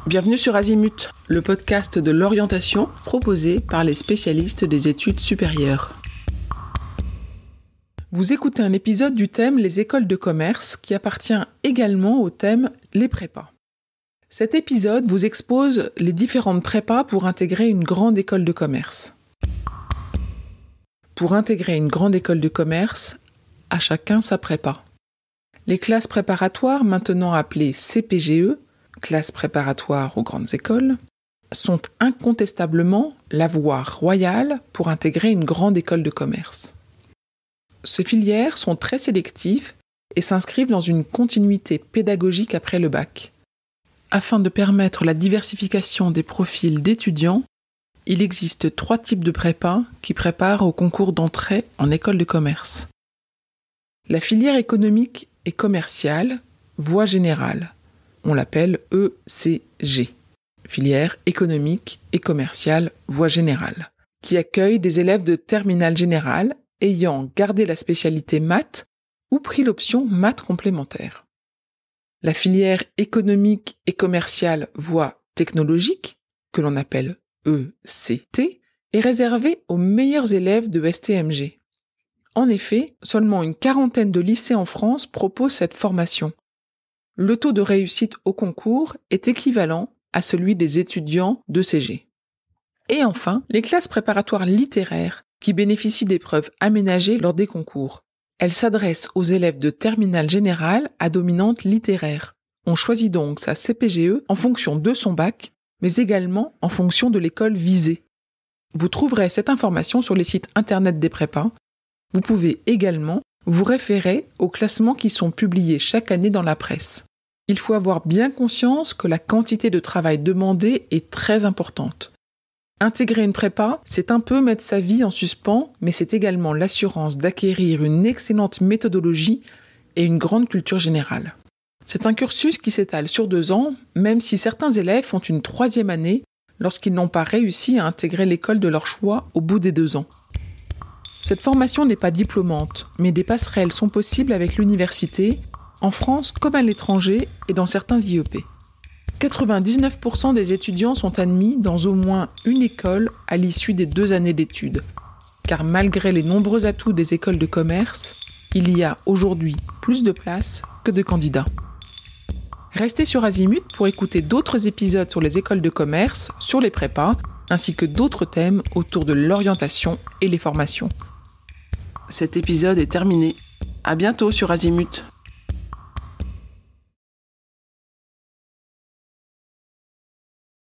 Bienvenue sur Azimut, le podcast de l'orientation proposé par les spécialistes des études supérieures. Vous écoutez un épisode du thème Les écoles de commerce qui appartient également au thème Les prépas. Cet épisode vous expose les différentes prépas pour intégrer une grande école de commerce. Pour intégrer une grande école de commerce, à chacun sa prépa. Les classes préparatoires, maintenant appelées CPGE, classes préparatoires aux grandes écoles, sont incontestablement la voie royale pour intégrer une grande école de commerce. Ces filières sont très sélectives et s'inscrivent dans une continuité pédagogique après le bac. Afin de permettre la diversification des profils d'étudiants, il existe 3 types de prépa qui préparent au concours d'entrée en école de commerce. La filière économique et commerciale, voie générale. On l'appelle ECG, filière économique et commerciale voie générale, qui accueille des élèves de terminale générale ayant gardé la spécialité maths ou pris l'option maths complémentaire. La filière économique et commerciale voie technologique, que l'on appelle ECT, est réservée aux meilleurs élèves de STMG. En effet, seulement une quarantaine de lycées en France proposent cette formation. Le taux de réussite au concours est équivalent à celui des étudiants d'ECG. Et enfin, les classes préparatoires littéraires qui bénéficient d'épreuves aménagées lors des concours. Elles s'adressent aux élèves de terminale générale à dominante littéraire. On choisit donc sa CPGE en fonction de son bac, mais également en fonction de l'école visée. Vous trouverez cette information sur les sites internet des prépas. Vous pouvez également vous référer aux classements qui sont publiés chaque année dans la presse. Il faut avoir bien conscience que la quantité de travail demandée est très importante. Intégrer une prépa, c'est un peu mettre sa vie en suspens, mais c'est également l'assurance d'acquérir une excellente méthodologie et une grande culture générale. C'est un cursus qui s'étale sur 2 ans, même si certains élèves font une 3e année lorsqu'ils n'ont pas réussi à intégrer l'école de leur choix au bout des 2 ans. Cette formation n'est pas diplômante, mais des passerelles sont possibles avec l'université, en France comme à l'étranger et dans certains IEP. 99% des étudiants sont admis dans au moins une école à l'issue des 2 années d'études. Car malgré les nombreux atouts des écoles de commerce, il y a aujourd'hui plus de places que de candidats. Restez sur Azimut pour écouter d'autres épisodes sur les écoles de commerce, sur les prépas, ainsi que d'autres thèmes autour de l'orientation et les formations. Cet épisode est terminé. À bientôt sur Azimut.